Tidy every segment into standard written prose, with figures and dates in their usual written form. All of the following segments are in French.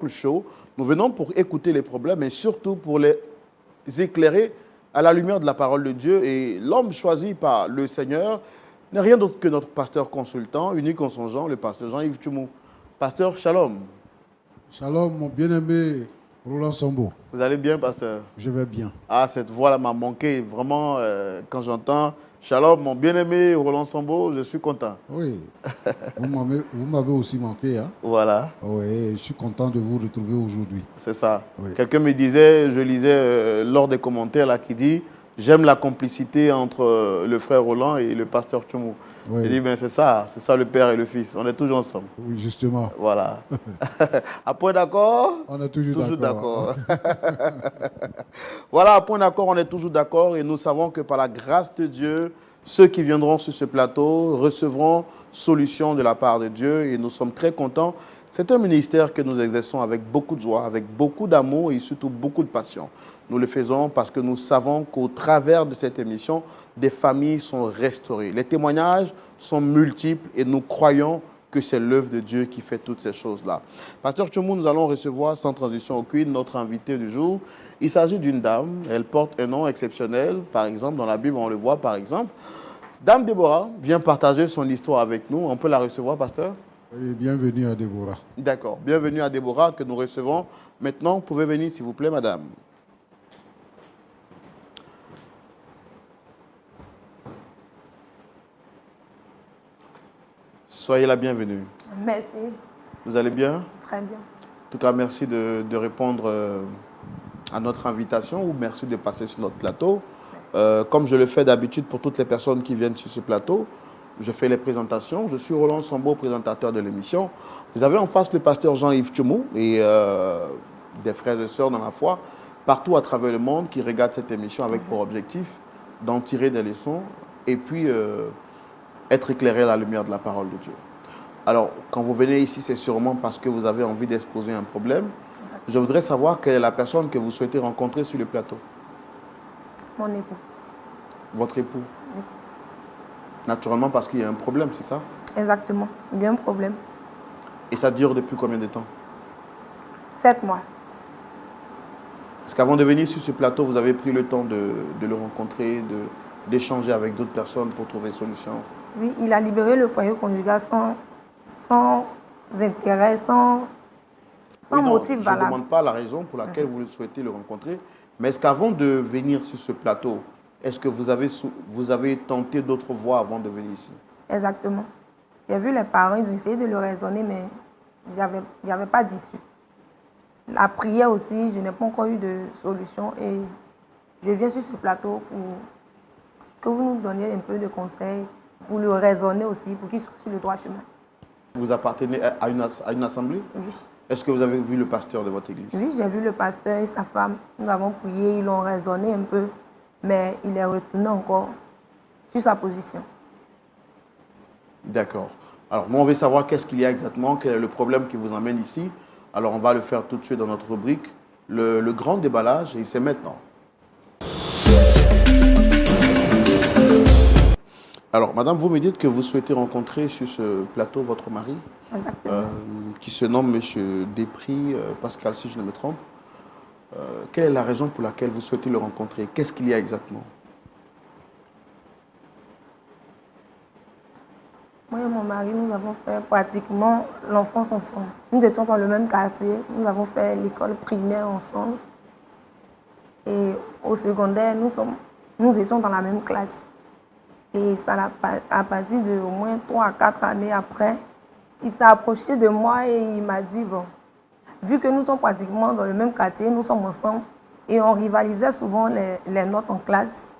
Show. Nous venons pour écouter les problèmes et surtout pour les éclairer à la lumière de la parole de Dieu. Et l'homme choisi par le Seigneur n'est rien d'autre que notre pasteur consultant, unique en son genre, le pasteur Jean-Yves Tchoumou. Pasteur, shalom. Shalom, mon bien-aimé Roland Sambo. Vous allez bien, pasteur? Je vais bien. Ah, cette voix-là m'a manqué vraiment quand j'entends shalom, mon bien-aimé Roland Sambo, je suis content. Oui, vous m'avez aussi manqué. Hein? Voilà. Oui, je suis content de vous retrouver aujourd'hui. C'est ça. Oui. Quelqu'un me disait, je lisais lors des commentaires là, qui dit j'aime la complicité entre le frère Roland et le pasteur Tchoumou. Oui. Il dit ben c'est ça le père et le fils. On est toujours ensemble. Oui, justement. Voilà. À point d'accord? On est toujours d'accord. Voilà, à point d'accord, on est toujours d'accord et nous savons que par la grâce de Dieu, ceux qui viendront sur ce plateau recevront solution de la part de Dieu et nous sommes très contents. C'est un ministère que nous exerçons avec beaucoup de joie, avec beaucoup d'amour et surtout beaucoup de passion. Nous le faisons parce que nous savons qu'au travers de cette émission, des familles sont restaurées. Les témoignages sont multiples et nous croyons que c'est l'œuvre de Dieu qui fait toutes ces choses-là. Pasteur Tchoumou, nous allons recevoir sans transition aucune notre invité du jour. Il s'agit d'une dame, elle porte un nom exceptionnel, par exemple, dans la Bible, on le voit par exemple. Dame Déborah vient partager son histoire avec nous. On peut la recevoir, pasteur? Oui, bienvenue à Déborah. D'accord, bienvenue à Déborah que nous recevons. Maintenant, vous pouvez venir s'il vous plaît, madame. Soyez la bienvenue. Merci. Vous allez bien? Très bien. En tout cas, merci de répondre à notre invitation ou merci de passer sur notre plateau. Comme je le fais d'habitude pour toutes les personnes qui viennent sur ce plateau, je fais les présentations. Je suis Roland Sambo, présentateur de l'émission. Vous avez en face le pasteur Jean-Yves Tchoumou et des frères et sœurs dans la foi, partout à travers le monde, qui regardent cette émission avec pour objectif d'en tirer des leçons et puis être éclairé à la lumière de la parole de Dieu. Alors, quand vous venez ici, c'est sûrement parce que vous avez envie d'exposer un problème. Je voudrais savoir quelle est la personne que vous souhaitez rencontrer sur le plateau. Mon époux. Votre époux? Oui. Naturellement parce qu'il y a un problème, c'est ça? Exactement. Il y a un problème. Et ça dure depuis combien de temps? 7 mois. Est-ce qu'avant de venir sur ce plateau, vous avez pris le temps de le rencontrer, d'échanger avec d'autres personnes pour trouver une solution? Oui, il a libéré le foyer conjugal sans intérêt, sans motif valable. Je ne demande pas la raison pour laquelle vous souhaitez le rencontrer, mais est-ce qu'avant de venir sur ce plateau, est-ce que vous avez tenté d'autres voies avant de venir ici? Exactement. J'ai vu les parents, ils ont essayé de le raisonner, mais il n'y avait pas d'issue. La prière aussi, je n'ai pas encore eu de solution et je viens sur ce plateau pour que vous nous donniez un peu de conseils, pour le raisonner aussi, pour qu'il soit sur le droit chemin. Vous appartenez à une assemblée? Oui. Est-ce que vous avez vu le pasteur de votre église? Oui, j'ai vu le pasteur et sa femme. Nous avons prié, ils l'ont raisonné un peu, mais il est retourné encore sur sa position. D'accord. Alors, nous, on veut savoir qu'est-ce qu'il y a exactement, quel est le problème qui vous emmène ici. Alors, on va le faire tout de suite dans notre rubrique, le grand déballage, et c'est maintenant. Alors, madame, vous me dites que vous souhaitez rencontrer sur ce plateau votre mari, qui se nomme monsieur Despris, Pascal, si je ne me trompe. Quelle est la raison pour laquelle vous souhaitez le rencontrer? Qu'est-ce qu'il y a exactement? Moi et mon mari, nous avons fait pratiquement l'enfance ensemble. Nous étions dans le même quartier, nous avons fait l'école primaire ensemble. Et au secondaire, nous étions dans la même classe. Et ça, à partir de au moins 3 à 4 années après, il s'est approché de moi et il m'a dit, bon, vu que nous sommes pratiquement dans le même quartier, nous sommes ensemble et on rivalisait souvent les notes en classe.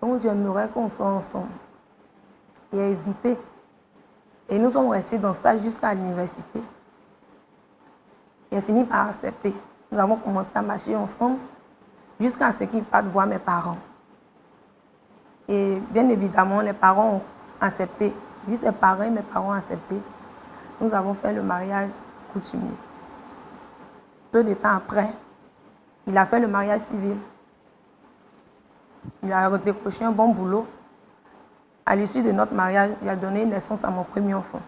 Donc j'aimerais qu'on soit ensemble. Il a hésité. Et nous sommes restés dans ça jusqu'à l'université. Il a fini par accepter. Nous avons commencé à marcher ensemble jusqu'à ce qu'il parte voir mes parents. Et bien évidemment, les parents ont accepté. Lui, ses parents et mes parents ont accepté. Nous avons fait le mariage coutumier. Peu de temps après, il a fait le mariage civil. Il a décroché un bon boulot. À l'issue de notre mariage, il a donné naissance à mon premier enfant.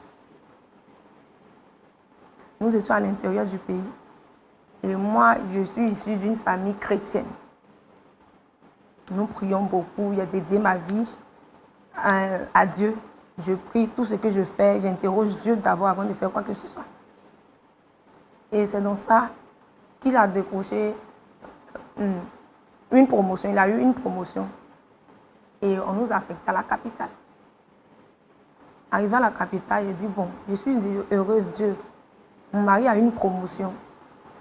Nous étions à l'intérieur du pays. Et moi, je suis issue d'une famille chrétienne. Nous prions beaucoup. J'ai dédié ma vie à Dieu. Je prie tout ce que je fais. J'interroge Dieu d'abord avant de faire quoi que ce soit. Et c'est dans ça qu'il a décroché une promotion. Il a eu une promotion. Et on nous a affectés à la capitale. Arrivé à la capitale, j'ai dit, bon, je suis heureuse, Dieu. Mon mari a une promotion.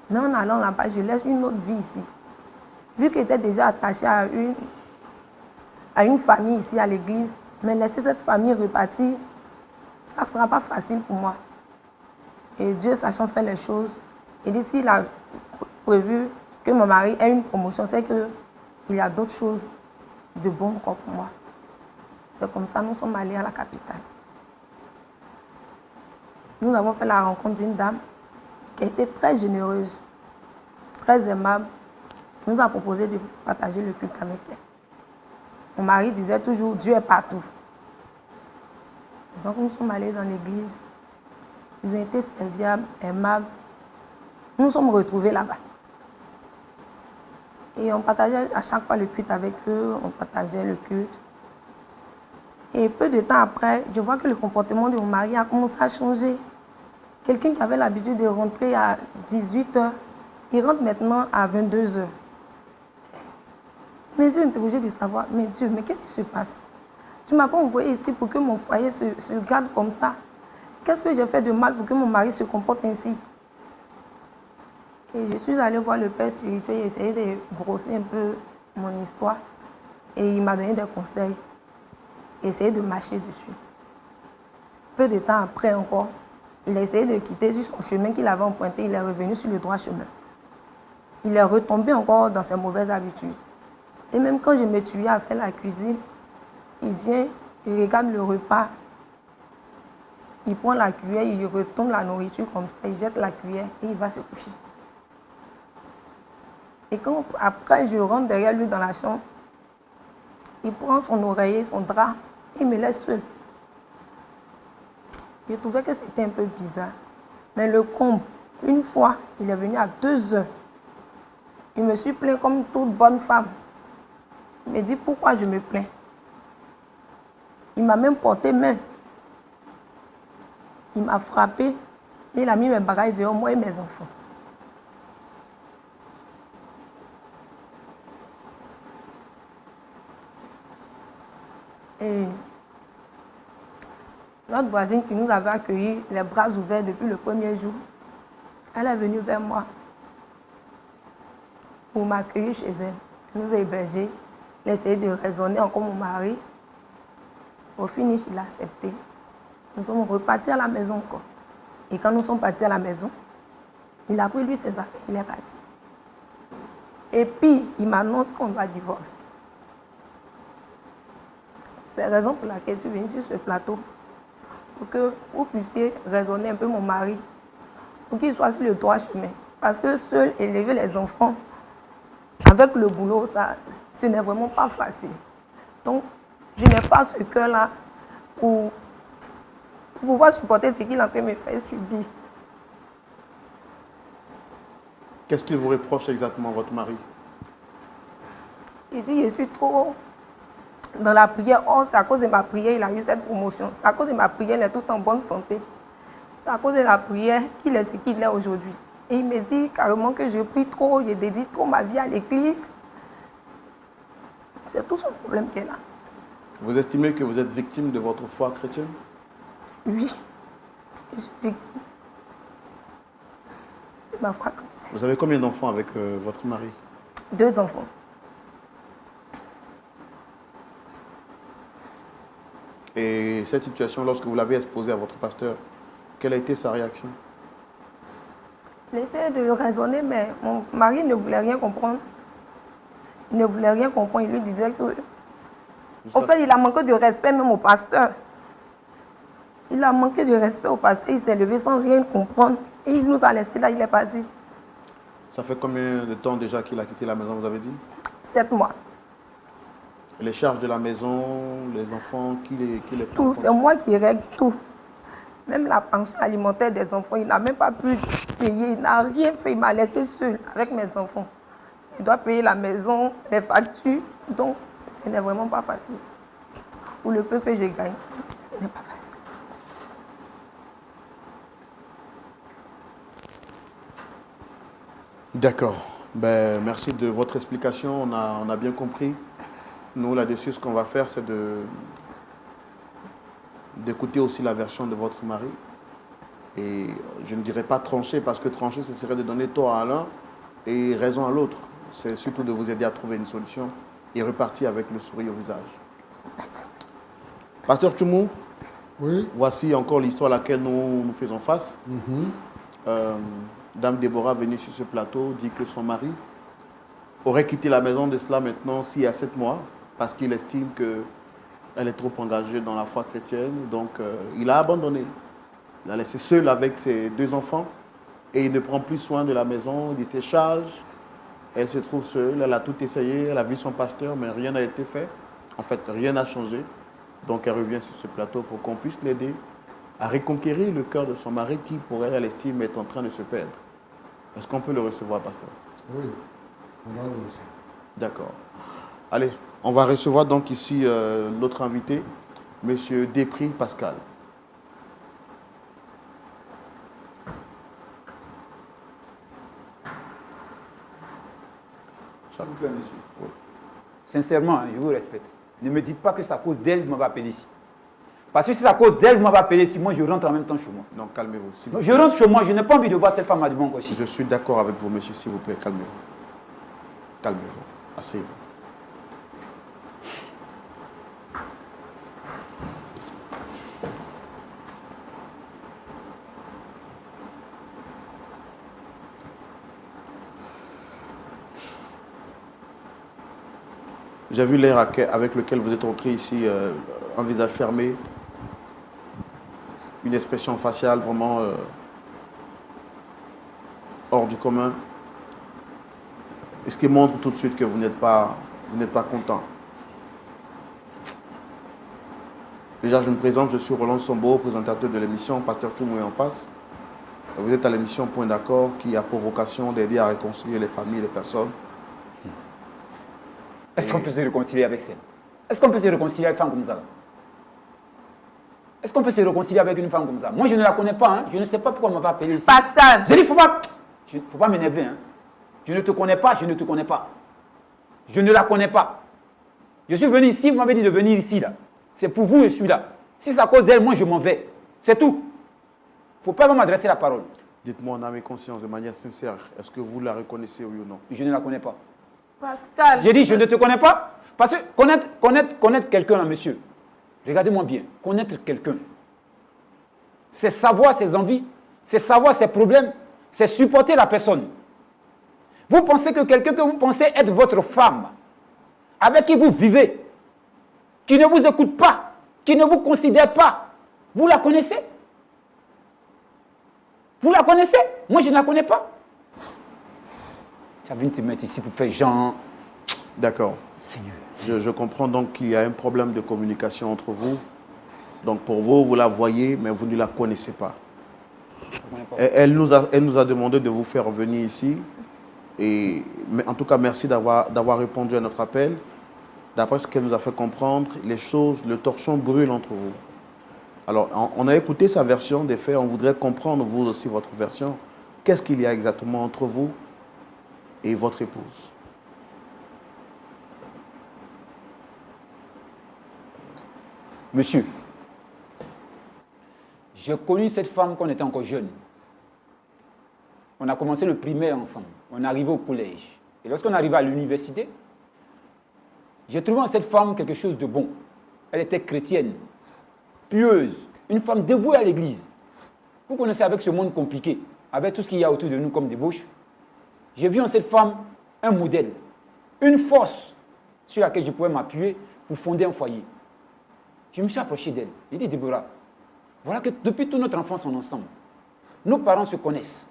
Mais en allant là-bas, je laisse une autre vie ici. Vu qu'il était déjà attaché à une famille ici à l'église, mais laisser cette famille repartir, ça ne sera pas facile pour moi. Et Dieu, sachant faire les choses, il dit, s'il a prévu que mon mari ait une promotion, c'est qu'il y a d'autres choses de bon encore pour moi. C'est comme ça que nous sommes allés à la capitale. Nous avons fait la rencontre d'une dame qui a été très généreuse, très aimable. Elle nous a proposé de partager le culte avec elle. Mon mari disait toujours, Dieu est partout. Donc nous sommes allés dans l'église. Ils ont été serviables, aimables. Nous nous sommes retrouvés là-bas. Et on partageait à chaque fois le culte avec eux, on partageait le culte. Et peu de temps après, je vois que le comportement de mon mari a commencé à changer. Quelqu'un qui avait l'habitude de rentrer à 18h, il rentre maintenant à 22h. Mes yeux étaient obligés de savoir, mais Dieu, mais qu'est-ce qui se passe? Tu ne m'as pas envoyé ici pour que mon foyer se garde comme ça. Qu'est-ce que j'ai fait de mal pour que mon mari se comporte ainsi? Et je suis allée voir le père spirituel et essayer de brosser un peu mon histoire. Et il m'a donné des conseils. Et essayé de marcher dessus. Peu de temps après encore, il a essayé de quitter sur son chemin qu'il avait emprunté. Il est revenu sur le droit chemin. Il est retombé encore dans ses mauvaises habitudes. Et même quand je me tuais à faire la cuisine, il vient, il regarde le repas. Il prend la cuillère, il retourne la nourriture comme ça, il jette la cuillère et il va se coucher. Et quand après je rentre derrière lui dans la chambre, il prend son oreiller, son drap, et il me laisse seul. Je trouvais que c'était un peu bizarre. Mais le comble, une fois, il est venu à 2h. Il me suis plaint comme toute bonne femme. Il me dit pourquoi je me plains. Il m'a même porté main. Il m'a frappé et il a mis mes bagages dehors, moi et mes enfants. Et notre voisine qui nous avait accueillis, les bras ouverts depuis le premier jour, elle est venue vers moi pour m'accueillir chez elle. Elle nous a hébergés. Elle a essayé de raisonner encore mon mari. Au finish, il a accepté. Nous sommes repartis à la maison encore. Et quand nous sommes partis à la maison, il a pris lui ses affaires, il est parti. Et puis, il m'annonce qu'on va divorcer. C'est la raison pour laquelle je suis venue sur ce plateau. Pour que vous puissiez raisonner un peu mon mari. Pour qu'il soit sur le droit chemin. Parce que seul élever les enfants, avec le boulot, ce n'est vraiment pas facile. Donc, je n'ai pas ce cœur-là pour pouvoir supporter ce qu'il est en train de me faire subir. Qu'est-ce qu'il vous reproche exactement, votre mari? Il dit, je suis trop dans la prière. Oh, c'est à cause de ma prière il a eu cette promotion. C'est à cause de ma prière il est tout en bonne santé. C'est à cause de la prière qu'il est ce qu'il est aujourd'hui. Et il me dit carrément que je prie trop, je dédie trop ma vie à l'église. C'est tout son problème qui est là. Vous estimez que vous êtes victime de votre foi chrétienne? Oui, je suis victime de ma foi chrétienne. Vous avez combien d'enfants avec votre mari? 2 enfants. Et cette situation, lorsque vous l'avez exposée à votre pasteur, quelle a été sa réaction? Il essayait de le raisonner, mais mon mari ne voulait rien comprendre. Il ne voulait rien comprendre. Il lui disait que... Au fait, il a manqué de respect même au pasteur. Il a manqué de respect au pasteur. Il s'est levé sans rien comprendre. Et il nous a laissés là, il est parti. Ça fait combien de temps déjà qu'il a quitté la maison, vous avez dit? 7 mois. Les charges de la maison, les enfants, qui les prend? Tout, c'est moi qui règle tout. Même la pension alimentaire des enfants, il n'a même pas pu payer, il n'a rien fait, il m'a laissé seule avec mes enfants. Il doit payer la maison, les factures, donc ce n'est vraiment pas facile. Pour le peu que je gagne, ce n'est pas facile. D'accord. Ben, merci de votre explication. On a bien compris. Nous, là-dessus, ce qu'on va faire, c'est d'écouter aussi la version de votre mari. Et je ne dirais pas trancher, parce que trancher, ce serait de donner tort à l'un et raison à l'autre. C'est surtout de vous aider à trouver une solution et repartir avec le sourire au visage. Merci. Pasteur Tchoumou, Oui. voici encore l'histoire à laquelle nous faisons face. Dame Déborah, venue sur ce plateau, dit que son mari aurait quitté la maison de cela maintenant 6 à 7 mois parce qu'il estime qu'elle est trop engagée dans la foi chrétienne. Donc, il a abandonné. Il a laissé seul avec ses 2 enfants et il ne prend plus soin de la maison, de ses charges. Elle se trouve seule, elle a tout essayé, elle a vu son pasteur, mais rien n'a été fait. En fait, rien n'a changé. Donc, elle revient sur ce plateau pour qu'on puisse l'aider à reconquérir le cœur de son mari qui, pour elle, elle estime, est en train de se perdre. Est-ce qu'on peut le recevoir, pasteur? Oui. On va le recevoir. D'accord. Allez, on va recevoir donc ici notre invité, M. Desprez Pascal. S'il vous plaît, monsieur. Oui. Sincèrement, je vous respecte. Ne me dites pas que c'est à cause d'elle que vous m'avez appelé ici. Parce que si c'est à cause d'elle que vous m'avez appelé ici, moi je rentre en même temps chez moi. Non, calmez-vous. Je rentre chez moi, je n'ai pas envie de voir cette femme à du bon aussi. Je suis d'accord avec vous, monsieur, s'il vous plaît, calmez-vous. Calmez-vous. Asseyez-vous. J'ai vu l'air avec lequel vous êtes entré ici, un visage fermé, une expression faciale vraiment hors du commun. Et ce qui montre tout de suite que vous n'êtes pas content. Déjà, je me présente, je suis Roland Sombo, présentateur de l'émission Pasteur Tchoumou en face. Vous êtes à l'émission Point d'accord qui a pour vocation d'aider à réconcilier les familles et les personnes. Est-ce qu'on peut se réconcilier avec ça? Est-ce qu'on peut se réconcilier avec une femme comme ça? Est-ce qu'on peut se réconcilier avec une femme comme ça? Moi, je ne la connais pas. Hein. Je ne sais pas pourquoi on m'a appelé ici. Pascal! Je dis, faut pas m'énerver. Hein. Je ne te connais pas, je ne te connais pas. Je ne la connais pas. Je suis venu ici, vous m'avez dit de venir ici. Là. C'est pour vous, je suis là. Si c'est à cause d'elle, moi, je m'en vais. C'est tout. Il ne faut pas m'adresser la parole. Dites-moi en âme et conscience, de manière sincère, est-ce que vous la reconnaissez, oui ou non? Je ne la connais pas. Pascal! J'ai dit, je ne te connais pas. Parce que connaître quelqu'un, là, monsieur, regardez-moi bien, connaître quelqu'un, c'est savoir ses envies, c'est savoir ses problèmes, c'est supporter la personne. Vous pensez que quelqu'un que vous pensez être votre femme, avec qui vous vivez, qui ne vous écoute pas, qui ne vous considère pas, vous la connaissez? Vous la connaissez? Moi, je ne la connais pas. Tu as vu te mettre ici pour faire genre... D'accord. Seigneur. Je comprends donc qu'il y a un problème de communication entre vous. Donc pour vous, vous la voyez, mais vous ne la connaissez pas. Elle nous a demandé de vous faire venir ici. Mais en tout cas, merci d'avoir répondu à notre appel. D'après ce qu'elle nous a fait comprendre, le torchon brûle entre vous. Alors, on a écouté sa version des faits. On voudrait comprendre, vous aussi, votre version. Qu'est-ce qu'il y a exactement entre vous et votre épouse? Monsieur, j'ai connu cette femme quand on était encore jeune. On a commencé le primaire ensemble. On est arrivé au collège. Et lorsqu'on arrivait à l'université, j'ai trouvé en cette femme quelque chose de bon. Elle était chrétienne, pieuse, une femme dévouée à l'église. Vous connaissez avec ce monde compliqué, avec tout ce qu'il y a autour de nous comme débauche. J'ai vu en cette femme un modèle, une force sur laquelle je pouvais m'appuyer pour fonder un foyer. Je me suis approché d'elle. J'ai dit, Déborah, voilà que depuis toute notre enfance, on est ensemble. Nos parents se connaissent.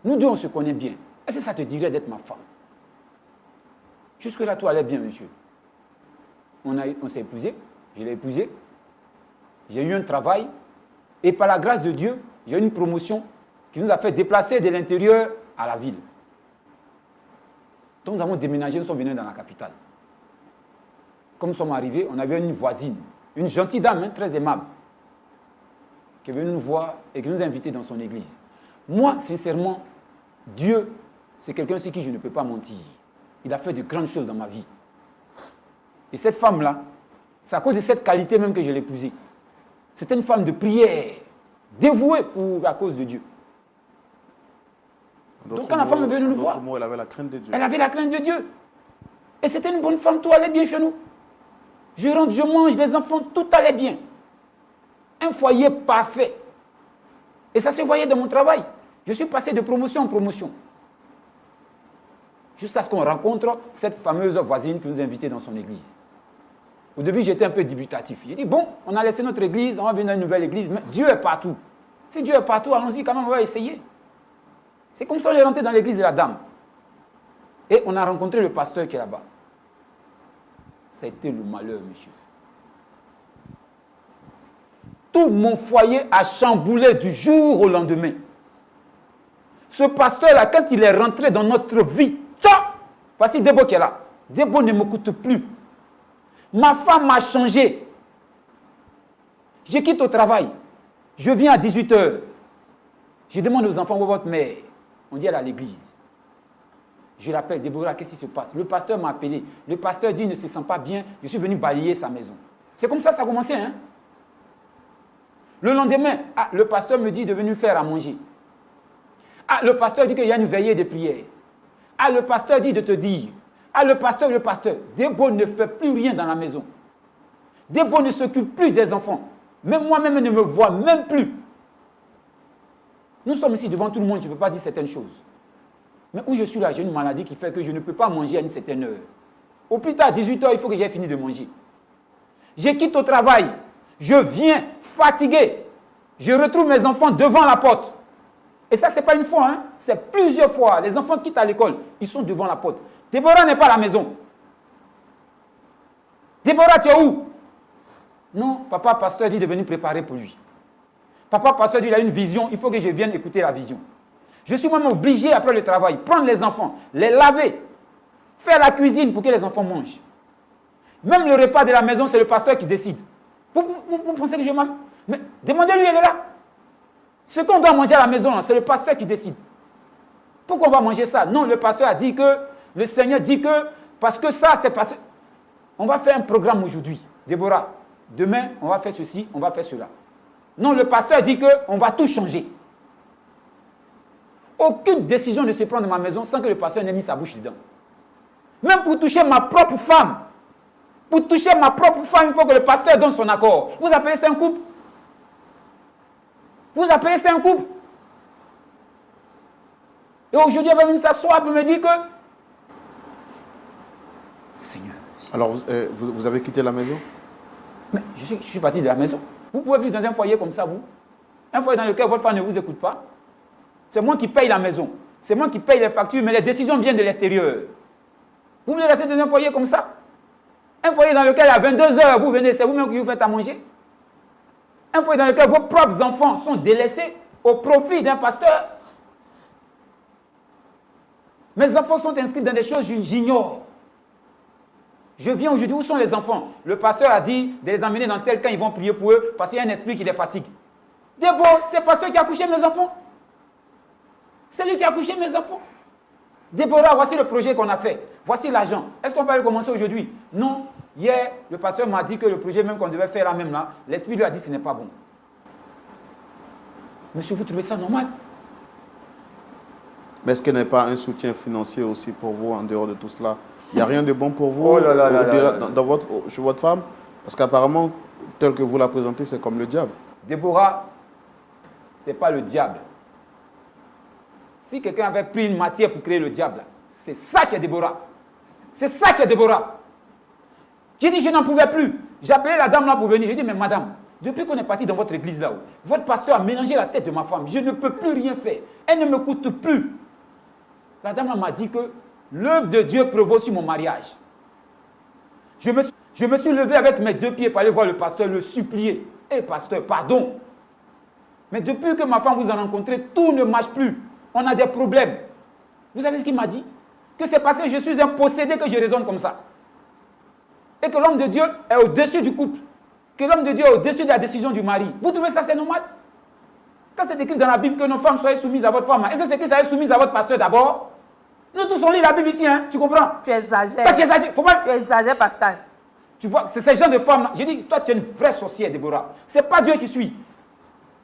Nous deux, on se connaît bien. Est-ce que ça te dirait d'être ma femme? Jusque-là, tout allait bien, monsieur. On s'est épousés. Je l'ai épousé. J'ai eu un travail. Et par la grâce de Dieu, j'ai eu une promotion qui nous a fait déplacer de l'intérieur à la ville. Donc nous avons déménagé, nous sommes venus dans la capitale. Comme nous sommes arrivés, on avait une voisine, une gentille dame, hein, très aimable, qui est venue nous voir et qui nous a invités dans son église. Moi, sincèrement, Dieu, c'est quelqu'un sur qui je ne peux pas mentir. Il a fait de grandes choses dans ma vie. Et cette femme-là, c'est à cause de cette qualité même que je l'ai épousée. C'était une femme de prière, dévouée à cause de Dieu. Donc quand la femme est venue nous voir, elle avait la crainte de Dieu. Elle avait la crainte de Dieu. Et c'était une bonne femme, tout allait bien chez nous. Je rentre, je mange, les enfants, tout allait bien. Un foyer parfait. Et ça se voyait dans mon travail. Je suis passé de promotion en promotion. Jusqu'à ce qu'on rencontre cette fameuse voisine qui nous a invités dans son église. Au début, j'étais un peu dubitatif. J'ai dit, bon, on a laissé notre église, on va venir dans une nouvelle église, mais Dieu est partout. Si Dieu est partout, allons-y quand même, on va essayer. C'est comme ça qu'on est rentré dans l'église de la dame. Et on a rencontré le pasteur qui est là-bas. Ça a été le malheur, monsieur. Tout mon foyer a chamboulé du jour au lendemain. Ce pasteur-là, quand il est rentré dans notre vie, voici Debo qui est là. Debo ne m'écoute plus. Ma femme m'a changé. Je quitte au travail. Je viens à 18h. Je demande aux enfants où est votre mère. On dit elle est à l'église. Je l'appelle, Déborah, qu'est-ce qui se passe? Le pasteur m'a appelé. Le pasteur dit, il ne se sent pas bien. Je suis venu balayer sa maison. C'est comme ça que ça a commencé. Hein? Le lendemain, le pasteur me dit de venir faire à manger. Le pasteur dit qu'il y a une veillée de prière. Le pasteur dit de te dire. Le pasteur. Débo ne fait plus rien dans la maison. Débo ne s'occupe plus des enfants. Même moi-même, ne me voit même plus. Nous sommes ici devant tout le monde, je ne peux pas dire certaines choses. Mais où je suis là, j'ai une maladie qui fait que je ne peux pas manger à une certaine heure. Au plus tard, à 18h, il faut que j'ai fini de manger. Je quitte au travail. Je viens fatigué. Je retrouve mes enfants devant la porte. Et ça, ce n'est pas une fois, hein? C'est plusieurs fois. Les enfants quittent à l'école. Ils sont devant la porte. Déborah n'est pas à la maison. Déborah, tu es où? Non, papa pasteur dit de venir préparer pour lui. Papa pasteur dit il a une vision, il faut que je vienne écouter la vision. Je suis même obligé après le travail, prendre les enfants, les laver, faire la cuisine pour que les enfants mangent. Même le repas de la maison, c'est le pasteur qui décide. Vous pensez que je m'aime? Mais demandez-lui, elle est là. Ce qu'on doit manger à la maison, c'est le pasteur qui décide. Pourquoi on va manger ça? Non, le pasteur a dit que, le Seigneur dit que, parce que ça, c'est parce que... On va faire un programme aujourd'hui. Déborah, demain, on va faire ceci, on va faire cela. Non, le pasteur dit qu'on va tout changer. Aucune décision ne se prend dans ma maison sans que le pasteur n'ait mis sa bouche dedans. Même pour toucher ma propre femme. Pour toucher ma propre femme, il faut que le pasteur donne son accord. Vous appelez ça un couple? Vous appelez ça un couple? Et aujourd'hui, elle va venir s'asseoir pour me dire que... Seigneur. Alors, vous avez quitté la maison? Mais je suis parti de la maison. Vous pouvez vivre dans un foyer comme ça, vous? Un foyer dans lequel votre femme ne vous écoute pas? C'est moi qui paye la maison. C'est moi qui paye les factures, mais les décisions viennent de l'extérieur. Vous voulez rester dans un foyer comme ça? Un foyer dans lequel à 22h, vous venez, c'est vous-même qui vous faites à manger? Un foyer dans lequel vos propres enfants sont délaissés au profit d'un pasteur? Mes enfants sont inscrits dans des choses que j'ignore. Je viens aujourd'hui, où sont les enfants? Le pasteur a dit de les emmener dans tel camp, ils vont prier pour eux parce qu'il y a un esprit qui les fatigue. D'abord, c'est le pasteur qui a couché mes enfants. C'est lui qui a couché mes enfants. Déborah, voici le projet qu'on a fait. Voici l'argent. Est-ce qu'on peut le commencer aujourd'hui? Non. Hier, le pasteur m'a dit que le projet même qu'on devait faire là même là, l'esprit lui a dit que ce n'est pas bon. Monsieur, vous trouvez ça normal? Mais est-ce qu'il n'y a pas un soutien financier aussi pour vous en dehors de tout cela? Il n'y a rien de bon pour vous Oh là là là là là. Chez votre femme? Parce qu'apparemment, tel que vous la présentez, c'est comme le diable. Déborah, ce n'est pas le diable. Si quelqu'un avait pris une matière pour créer le diable, c'est ça qui est Déborah. C'est ça qui est Déborah. J'ai dit, je n'en pouvais plus. J'ai appelé la dame là pour venir. J'ai dit, mais madame, depuis qu'on est parti dans votre église là-haut, votre pasteur a mélangé la tête de ma femme. Je ne peux plus rien faire. Elle ne m'écoute plus. La dame là m'a dit que l'œuvre de Dieu prévaut sur mon mariage. Je me suis levé avec mes deux pieds pour aller voir le pasteur, le supplier. Pasteur, pardon. Mais depuis que ma femme vous a rencontré, tout ne marche plus. On a des problèmes. Vous savez ce qu'il m'a dit? Que c'est parce que je suis un possédé que je raisonne comme ça. Et que l'homme de Dieu est au-dessus du couple. Que l'homme de Dieu est au-dessus de la décision du mari. Vous trouvez ça c'est normal? Quand c'est écrit dans la Bible que nos femmes soient soumises à votre femme, est-ce que c'est écrit que soyez soumises à votre pasteur d'abord? Nous tous on lit la Bible ici, hein, tu comprends? Tu exagères. Toi, tu exagères. Faut pas... Tu exagères, Pascal. Tu vois, c'est ces gens de femmes-là. J'ai dit, toi, tu es une vraie sorcière, Déborah. Ce n'est pas Dieu qui suit.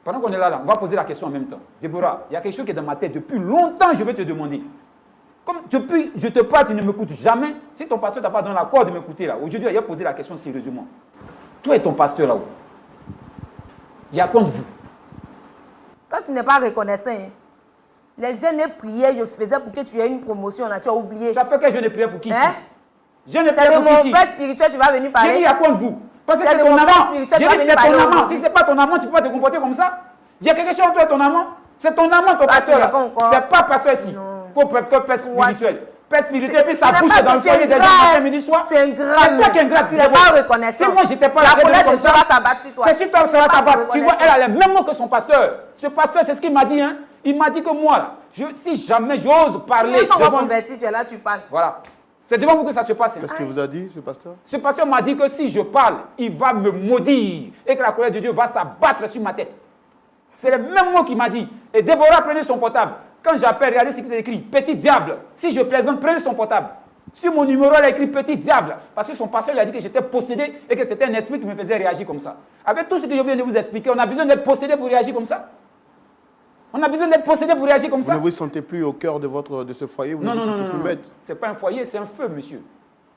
Pendant qu'on est là, on va poser la question en même temps. Déborah, il y a quelque chose qui est dans ma tête. Depuis longtemps, je vais te demander. Comme depuis je te parle, tu ne m'écoutes jamais. Si ton pasteur t'a pas donné l'accord de m'écouter là, aujourd'hui, il a posé la question sérieusement. Toi et ton pasteur là-haut, il y a quoi de vous? Quand tu n'es pas reconnaissant, hein, les jeunes priaient, je faisais pour que tu aies une promotion là, tu as oublié. Tu as fait que je ne priais pour qui ici? Hein? Je ne C'est priais de pour qui mon ici? père spirituel, tu vas venir J'ai dit, parler. il y a quoi de vous? Parce que C'est c'est de ton mon père amant. spirituel, J'ai tu dit, vas c'est venir ton parler amant. aujourd'hui. Si ce n'est pas ton amant, tu peux pas te comporter comme ça. Il y a quelque chose entre toi et ton amant. C'est ton amant, ton pasteur tu là. n'es pas encore. C'est pas pasteur ici. Non. Que père spirituel. Père spirituel, puis ça Tu n'es bouge pas- dans le tu es foyer des gens grave. matin, midi, soir. Tu es grave. C'est toi qui es ingrate. Tu n'es pas reconnaissant. Si moi j'étais pas La là, colère comme de Dieu va s'abattre sur toi. c'est sur toi que ça va Tu n'es pas s'abattre. Tu vois, reconnaissant. elle a les mêmes mots que son pasteur. Ce pasteur, c'est ce qu'il m'a dit. Hein. Il m'a dit que moi, là, si jamais j'ose parler. Quand on va devant- convertir, tu es là, tu parles. Voilà. C'est devant vous que ça se passe. Hein. Qu'est-ce qu'il vous a dit, ce pasteur? Ce pasteur m'a dit que si je parle, il va me maudire et que la colère de Dieu va s'abattre sur ma tête. C'est le même mot qu'il m'a dit. Et Déborah prenait son portable. Quand j'appelle, regardez ce qu'il est écrit. Petit diable. Si je plaisante, prenez son portable. Sur mon numéro, elle a écrit petit diable. Parce que son pasteur lui a dit que j'étais possédé et que c'était un esprit qui me faisait réagir comme ça. Avec tout ce que je viens de vous expliquer, on a besoin d'être possédé pour réagir comme ça. On a besoin d'être possédé pour réagir comme Vous ça. ne vous sentez plus au cœur de ce foyer, vous ne vous sentez plus maître. Ce n'est pas un foyer, c'est un feu, monsieur.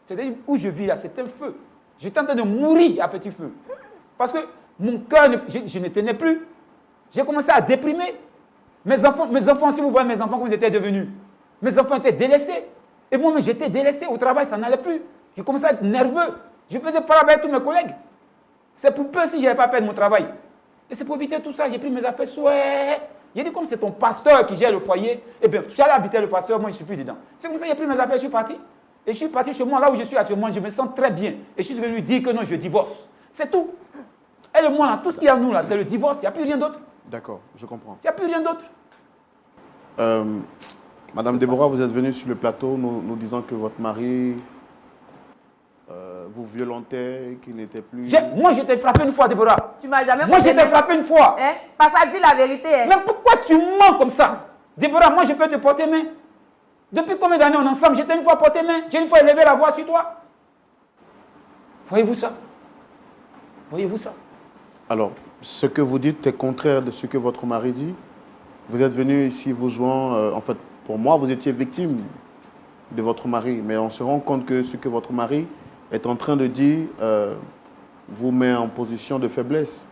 C'est-à-dire où je vis là, c'est un feu. J'étais en train de mourir à petit feu. Parce que mon cœur, je ne tenais plus. J'ai commencé à déprimer. Mes enfants, si vous voyez mes enfants, comment ils étaient devenus. Mes enfants étaient délaissés. Et moi-même, j'étais délaissé. Au travail, ça n'allait plus. J'ai commencé à être nerveux. Je faisais pas avec tous mes collègues. C'est pour peu si je n'avais pas perdu mon travail. Et c'est pour éviter tout ça, j'ai pris mes affaires souhait. J'ai dit, comme c'est ton pasteur qui gère le foyer, eh bien, tu allais habiter le pasteur, moi je ne suis plus dedans. C'est comme ça que j'ai pris mes affaires, je suis parti. Et je suis parti chez moi, là où je suis actuellement, je me sens très bien. Et je suis venu lui dire que non, je divorce. C'est tout. Elle et moi, là, tout ce qu'il y a nous, là, c'est le divorce, il n'y a plus rien d'autre. D'accord, je comprends. Il n'y a plus rien d'autre. Madame Déborah, vous êtes venue sur le plateau nous disant que votre mari vous violentait, qu'il n'était plus... Moi, je t'ai frappé une fois, Déborah. Tu m'as jamais Moi, je posé t'ai mes- frappé une fois. Hein? Parce que dis la vérité. Hein? Mais pourquoi tu mens comme ça? Déborah, moi, je peux te porter main. Depuis combien d'années on est ensemble? J'étais une fois porté main. J'ai une fois élevé la voix sur toi. Voyez-vous ça? Voyez-vous ça? Alors, ce que vous dites est contraire de ce que votre mari dit. Vous êtes venu ici vous jouant... en fait, pour moi, vous étiez victime de votre mari. Mais on se rend compte que ce que votre mari est en train de dire vous met en position de faiblesse.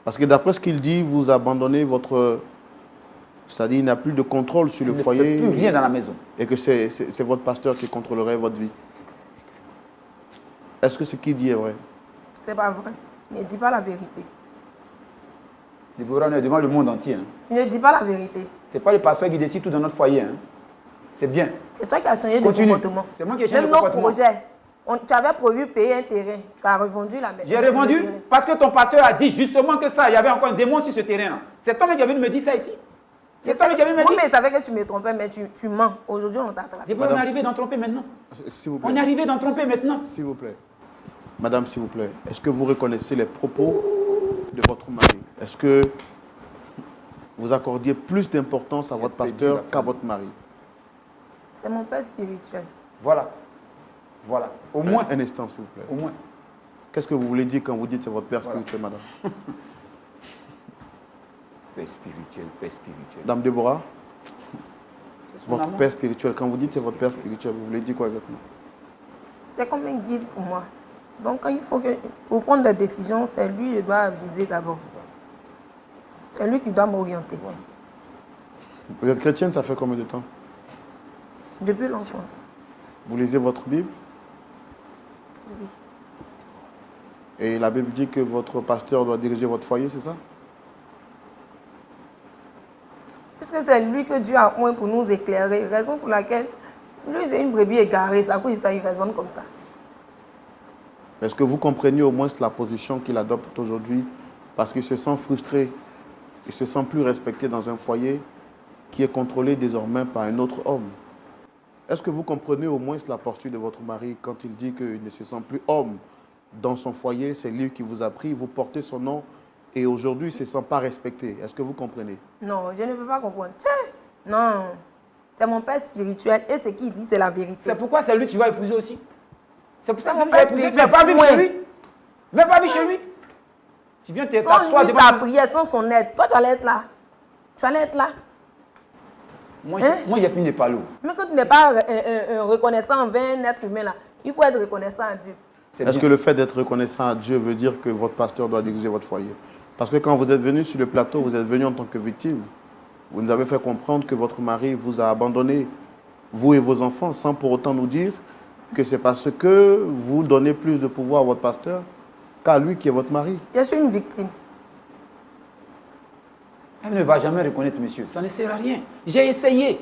Parce que d'après ce qu'il dit, vous abandonnez votre... C'est-à-dire qu'il n'a plus de contrôle sur le foyer. Il ne fait plus rien dans la maison. Et que c'est votre pasteur qui contrôlerait votre vie. Est-ce que ce qu'il dit est vrai? C'est pas vrai. Ne dis pas la vérité. Déborah, on est devant le monde entier. Hein. Ne dis pas la vérité. Ce n'est pas le pasteur qui décide tout dans notre foyer. Hein. C'est bien. C'est toi qui as changé Continue. de comportement. C'est moi qui ai changé Même de nos comportement. projets. Tu avais prévu payer un terrain. Tu as revendu la maison. J'ai revendu parce que ton pasteur a dit justement que ça, il y avait encore un démon sur ce terrain-là. C'est toi qui as venu me dire ça ici. C'est toi qui as venu me Oui, dire. mais je savais que tu me trompais, mais tu mens. Aujourd'hui, on t'attrape. Déborah, on est Madame, arrivé d'en tromper maintenant. S'il vous plaît. On est arrivé d'en tromper maintenant. S'il vous plaît. Madame, s'il vous plaît, est-ce que vous reconnaissez les propos de votre mari? Est-ce que vous accordiez plus d'importance à votre pasteur qu'à votre mari? C'est mon père spirituel. Voilà. Voilà. Au moins. Un instant, s'il vous plaît. Au moins. Qu'est-ce que vous voulez dire quand vous dites c'est votre père Voilà. spirituel, madame? Paix spirituelle, paix spirituelle. Dame Déborah, C'est son votre amour. père spirituel, quand vous dites c'est votre père spirituel, vous voulez dire quoi exactement? C'est comme un guide pour moi. Donc, quand il faut que, pour prendre des décisions, c'est lui que je dois viser d'abord. C'est lui qui doit m'orienter. Vous êtes chrétienne, ça fait combien de temps? Depuis l'enfance. Vous lisez votre Bible? Oui. Et la Bible dit que votre pasteur doit diriger votre foyer, c'est ça? Puisque c'est lui que Dieu a oint pour nous éclairer, raison pour laquelle lui, c'est une brebis égarée, c'est à cause de ça, il raisonne comme ça. Est-ce que vous comprenez au moins la position qu'il adopte aujourd'hui parce qu'il se sent frustré? ne se sent plus respecté dans un foyer qui est contrôlé désormais par un autre homme. Est-ce que vous comprenez au moins la posture de votre mari quand il dit qu'il ne se sent plus homme dans son foyer? C'est lui qui vous a pris, vous portez son nom et aujourd'hui il ne se sent pas respecté. Est-ce que vous comprenez? Non, je ne peux pas comprendre. Tiens, non, c'est mon père spirituel et ce qu'il dit, c'est la vérité. C'est pourquoi c'est lui que tu vas épouser aussi. C'est pour ça que Mon tu vas père épouser. Tu spirituel, n'as pas vu point. chez lui. Même pas vu chez lui. Tu viens Sans t'asseoir lui, devant sa prière, sans son aide, toi tu allais être là. Tu allais être là. Moi, Hein? moi j'ai fini de parler. Mais quand tu n'es pas reconnaissant envers un être humain là, il faut être reconnaissant à Dieu. C'est Est-ce bien. que le fait d'être reconnaissant à Dieu veut dire que votre pasteur doit diriger votre foyer? Parce que quand vous êtes venu sur le plateau, vous êtes venu en tant que victime. Vous nous avez fait comprendre que votre mari vous a abandonné, vous et vos enfants, sans pour autant nous dire que c'est parce que vous donnez plus de pouvoir à votre pasteur qu'à lui qui est votre mari. Je suis une victime. Elle ne va jamais reconnaître monsieur. Ça ne sert à rien. J'ai essayé.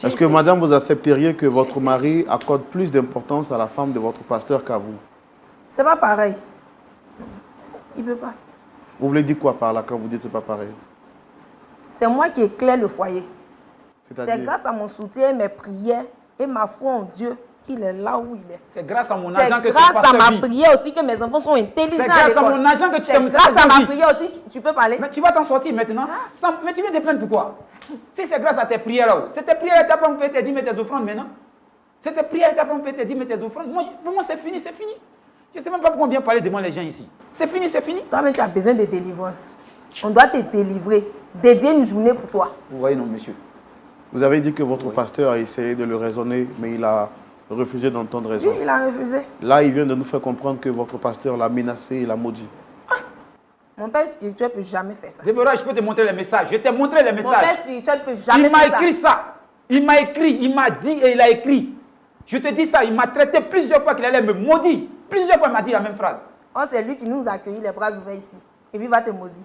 Est-ce que madame, vous accepteriez que votre mari accorde plus d'importance à la femme de votre pasteur qu'à vous? C'est pas pareil. Il ne peut pas. Vous voulez dire quoi par là quand vous dites que ce n'est pas pareil? C'est moi qui éclaire le foyer. C'est C'est-à-dire, grâce à mon soutien, mes prières et ma foi en Dieu qu'il est là où il est. C'est grâce à mon C'est argent que grâce ton à pasteur ma vit. prière aussi que mes enfants sont intelligents. C'est grâce à l'école. mon argent que tu C'est t'aimes. grâce à ma prière aussi, tu peux parler. Mais tu vas t'en sortir maintenant. Mais tu viens te plaindre pourquoi? Si c'est grâce à tes prières là-haut. C'est tes prières que tu as pas pu te dire, mais tes offrandes maintenant. C'est tes prières que tu as pas pu te dire, mais tes offrandes. Pour moi, c'est fini, c'est fini. Je ne sais même pas pourquoi on vient parler devant les gens ici. C'est fini, c'est fini. Toi-même, tu as besoin de délivrance. On doit te délivrer. Dédier une journée pour toi. Vous voyez, non, monsieur. vous avez dit que votre pasteur a essayé de le raisonner, mais il a refusé d'entendre raison. Oui, il a refusé. Là, il vient de nous faire comprendre que votre pasteur l'a menacé, il l'a maudit. Mon père spirituel ne peut jamais faire ça. Déborah, je peux te montrer les messages. Je t'ai montré les Mon messages. père spirituel ne peut jamais Il m'a faire ça. écrit ça. Il m'a écrit, il m'a dit et il a écrit. Je te dis ça, il m'a traité plusieurs fois qu'il allait me maudire. Plusieurs fois, il m'a dit la même phrase. Oh, c'est lui qui nous a accueillis les bras ouverts ici. Et puis il va te maudire.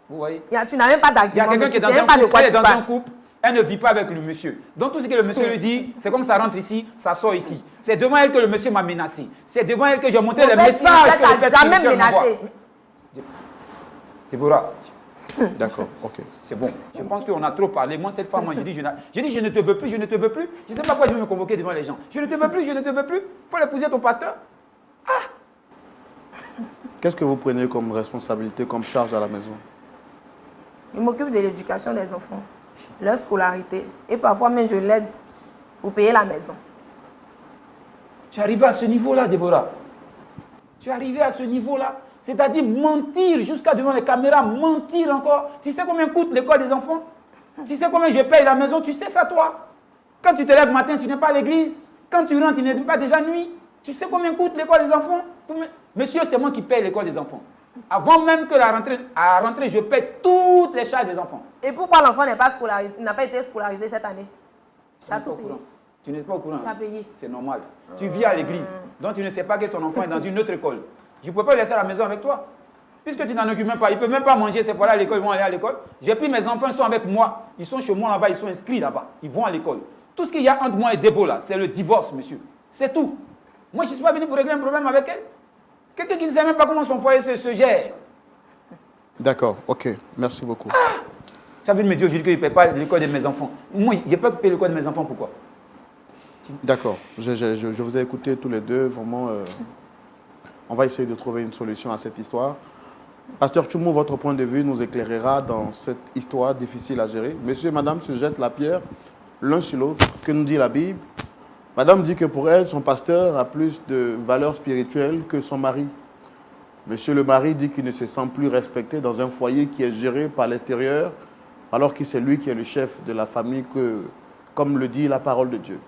Vous voyez? Tu n'as même pas Il y a d'argument. quelqu'un mais qui est tu dans sais un même pas de couple, quoi elle est tu dans un parles. couple, elle ne vit pas avec le monsieur. Donc tout ce que le monsieur lui dit, c'est comme ça rentre ici, ça sort ici. C'est devant elle que le monsieur m'a menacé. C'est devant elle que j'ai montré Mon les père messages spirituel que le père t'a jamais spirituel m'envoie. menacé. Déborah, D'accord, ok. c'est bon. Je pense qu'on a trop parlé. Moi, cette femme, moi, j'ai dit, je ne te veux plus, je ne te veux plus. Je ne sais pas pourquoi je vais me convoquer devant les gens. Je ne te veux plus, je ne te veux plus. Il faut épouser ton pasteur. Qu'est-ce que vous prenez comme responsabilité, comme charge à la maison? Il m'occupe de l'éducation des enfants, leur scolarité. Et parfois même, je l'aide pour payer la maison. Tu es arrivé à ce niveau-là, Déborah. Tu es arrivé à ce niveau-là. C'est-à-dire mentir jusqu'à devant les caméras, mentir encore. Tu sais combien coûte l'école des enfants? Tu sais combien je paye la maison? Tu sais ça, toi? Quand tu te lèves le matin, tu n'es pas à l'église. Quand tu rentres, il n'est pas déjà nuit. Tu sais combien coûte l'école des enfants? Monsieur, c'est moi qui paye l'école des enfants. Avant même que à la rentrée, je paye toutes les charges des enfants. Et pourquoi l'enfant n'a pas été scolarisé cette année? Tu as tout payé. Tu n'es pas au courant. Tu as payé. C'est normal. Tu vis à l'église. Donc tu ne sais pas que ton enfant est dans une autre école. Je ne peux pas le laisser à la maison avec toi. Puisque tu n'en occupes même pas. Il ne peut même pas manger. C'est pour aller à l'école. Ils vont aller à l'école. J'ai pris mes enfants, ils sont avec moi. Ils sont chez moi là-bas. Ils sont inscrits là-bas. Ils vont à l'école. Tout ce qu'il y a entre moi et Débo là, c'est le divorce, monsieur. C'est tout. Moi, je ne suis pas venu pour régler un problème avec elle. Quelqu'un qui ne sait même pas comment son foyer se gère. D'accord, ok. Merci beaucoup. Tu as vu me dire aujourd'hui qu'il ne paye pas l'école de mes enfants. Moi, je n'ai pas payé l'école de mes enfants. Pourquoi? D'accord. Je vous ai écouté tous les deux. Vraiment, on va essayer de trouver une solution à cette histoire. Pasteur Tchoumou, votre point de vue nous éclairera dans cette histoire difficile à gérer. Monsieur et madame se jettent la pierre l'un sur l'autre. Que nous dit la Bible? Madame dit que pour elle, son pasteur a plus de valeur spirituelle que son mari. Monsieur le mari dit qu'il ne se sent plus respecté dans un foyer qui est géré par l'extérieur, alors que c'est lui qui est le chef de la famille, comme le dit la parole de Dieu.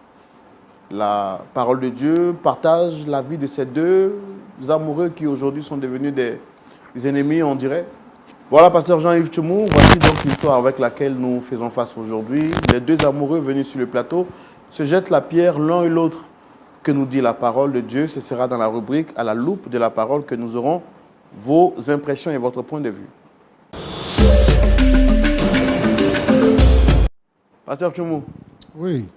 La parole de Dieu partage la vie de ces deux amoureux qui aujourd'hui sont devenus des ennemis, on dirait. Voilà, pasteur Jean-Yves Tchoumou, voici donc l'histoire avec laquelle nous faisons face aujourd'hui. Les deux amoureux venus sur le plateau se jettent la pierre l'un et l'autre. Que nous dit la parole de Dieu, ce sera dans la rubrique à la loupe de la parole que nous aurons vos impressions et votre point de vue. Pasteur Tchoumou. Oui.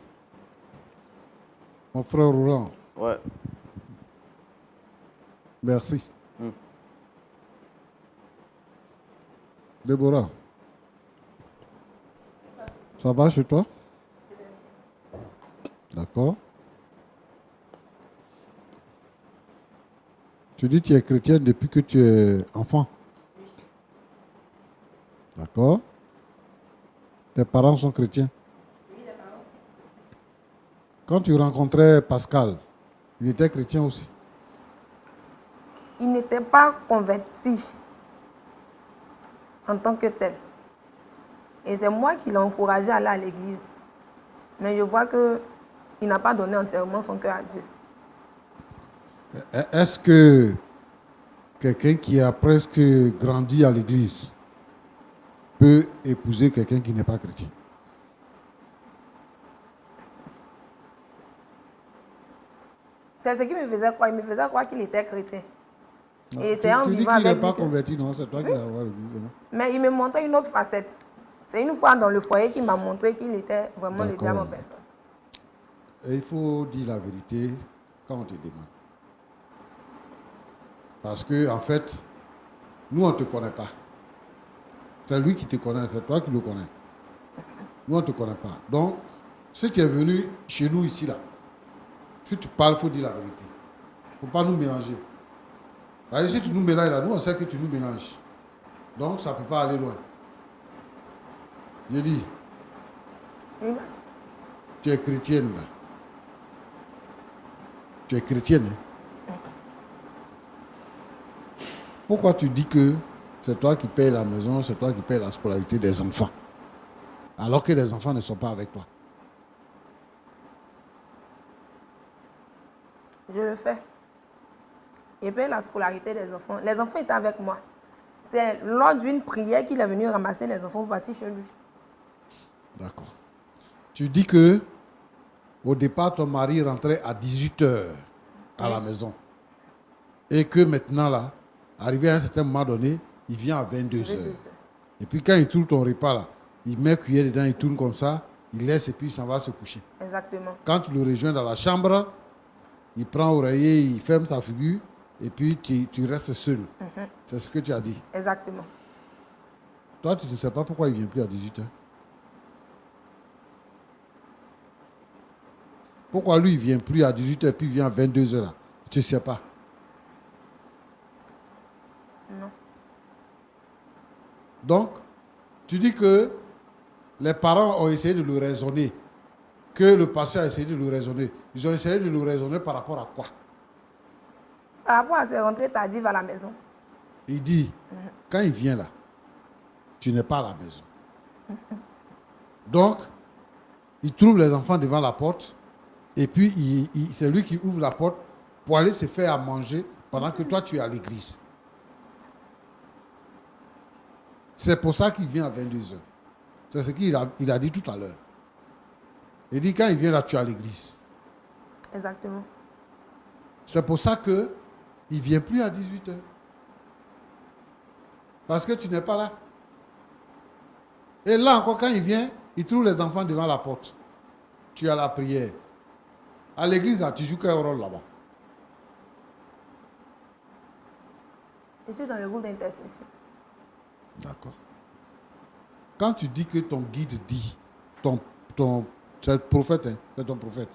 Mon frère Roland, Ouais. merci. Déborah, Ça va chez toi? D'accord. Tu dis que tu es chrétienne depuis que tu es enfant? D'accord. Tes parents sont chrétiens? Quand tu rencontrais Pascal, il était chrétien aussi? Il n'était pas converti en tant que tel. Et c'est moi qui l'ai encouragé à aller à l'église. Mais je vois qu'il n'a pas donné entièrement son cœur à Dieu. Est-ce que quelqu'un qui a presque grandi à l'église peut épouser quelqu'un qui n'est pas chrétien? C'est ce qui me faisait croire. Il me faisait croire qu'il était chrétien. Et c'est en Tu dis vivant qu'il n'est avec pas lui que- converti, non? C'est toi qui l'as voir à l'église, non? Mais il me montrait une autre facette. C'est une fois dans le foyer qu'il m'a montré qu'il était vraiment le D'accord. diable en personne. Et il faut dire la vérité quand on te demande. Parce que, en fait, nous, on ne te connaît pas. C'est lui qui te connaît, c'est toi qui le connais. Nous, on ne te connaît pas. Donc, si tu es venu chez nous ici, là, si tu parles, il faut dire la vérité. Il ne faut pas nous mélanger. Parce que si tu nous mélanges là, nous, on sait que tu nous mélanges. Donc, ça ne peut pas aller loin. J'ai dit, Oui, merci. tu es chrétienne, là. Tu es chrétienne, hein? Pourquoi tu dis que c'est toi qui payes la maison, c'est toi qui payes la scolarité des enfants, alors que les enfants ne sont pas avec toi? Je le fais. Et puis la scolarité des enfants. Les enfants étaient avec moi. C'est lors d'une prière qu'il est venu ramasser les enfants pour partir chez lui. D'accord. Tu dis que au départ, ton mari rentrait à 18h à la maison. Et que maintenant, là, arrivé à un certain moment donné, il vient à 22h. Et puis quand il trouve ton repas, là, il met cuillère dedans, il tourne comme ça, il laisse et puis il s'en va se coucher. Exactement. Quand tu le rejoins dans la chambre, il prend oreiller, il ferme sa figure, et puis tu restes seul. C'est ce que tu as dit. Exactement. Toi, tu ne sais pas pourquoi il ne vient plus à 18h. Pourquoi lui, il ne vient plus à 18h, puis il vient à 22h là? Tu ne sais pas. Non. Donc, tu dis que les parents ont essayé de le raisonner, que le pasteur a essayé de le raisonner. Ils ont essayé de le raisonner par rapport à quoi? Par rapport à ses rentrées tardives à la maison. Il dit, quand il vient là, tu n'es pas à la maison. Donc, il trouve les enfants devant la porte, et puis c'est lui qui ouvre la porte pour aller se faire à manger pendant que toi tu es à l'église. C'est pour ça qu'il vient à 22h. C'est ce qu'il a dit tout à l'heure. Il dit quand il vient là, tu es à l'église. Exactement. C'est pour ça qu'il ne vient plus à 18h. Parce que tu n'es pas là. Et là encore, quand il vient, il trouve les enfants devant la porte. Tu es à la prière. À l'église, là, tu joues quel rôle là-bas? Je suis dans le groupe d'intercession. D'accord. Quand tu dis que ton guide dit, c'est le prophète, hein, c'est ton prophète.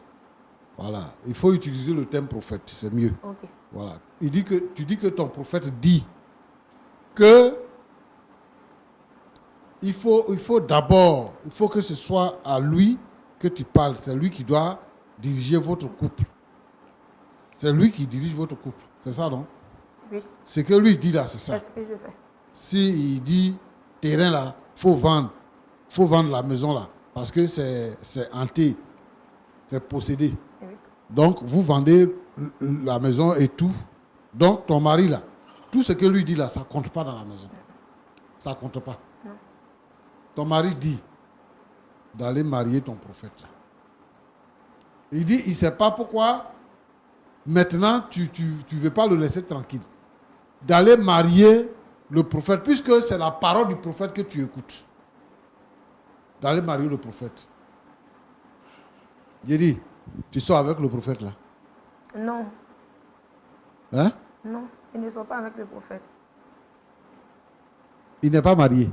Voilà. Il faut utiliser le terme prophète, c'est mieux. Ok. Voilà. Tu dis que ton prophète dit que il faut d'abord, il faut que ce soit à lui que tu parles. C'est lui qui doit diriger votre couple. C'est lui qui dirige votre couple. C'est ça, non? Oui. Ce que lui dit là, c'est ça. C'est ce que je fais. S'il dit terrain là, faut vendre la maison là, parce que c'est hanté, c'est possédé. Oui. Donc vous vendez la maison et tout. Donc ton mari là, tout ce que lui dit là, ça ne compte pas dans la maison. Ça ne compte pas. Non. Ton mari dit d'aller marier ton prophète. Là. Il dit, il ne sait pas pourquoi maintenant tu ne veux pas le laisser tranquille. D'aller marier le prophète, puisque c'est la parole du prophète que tu écoutes. D'aller marier le prophète. J'ai dit, tu sors avec le prophète là? Non. Hein? Non. Ils ne sont pas avec le prophète. Il n'est pas marié.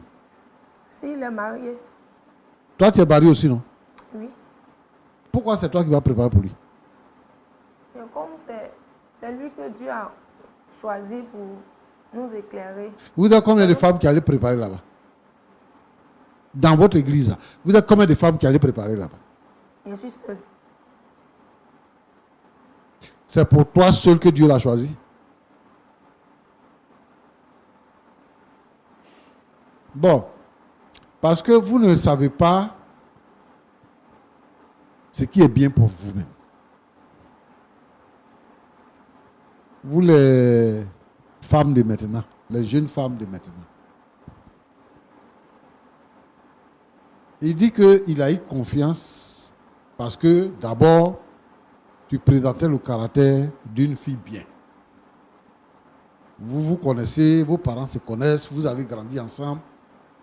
S'il est marié. Toi, tu es marié aussi, non? Oui. Pourquoi c'est toi qui vas préparer pour lui? Et comme c'est lui que Dieu a choisi pour nous éclairer. Vous êtes combien de femmes qui allaient préparer là-bas? Dans votre église, là. Vous êtes combien de femmes qui allaient préparer là-bas? Je suis seule. C'est pour toi seul que Dieu l'a choisi? Bon, parce que vous ne savez pas ce qui est bien pour vous-même. Vous les femmes de maintenant, les jeunes femmes de maintenant. Il dit qu'il a eu confiance parce que d'abord, tu présentais le caractère d'une fille bien. Vous vous connaissez, vos parents se connaissent, vous avez grandi ensemble.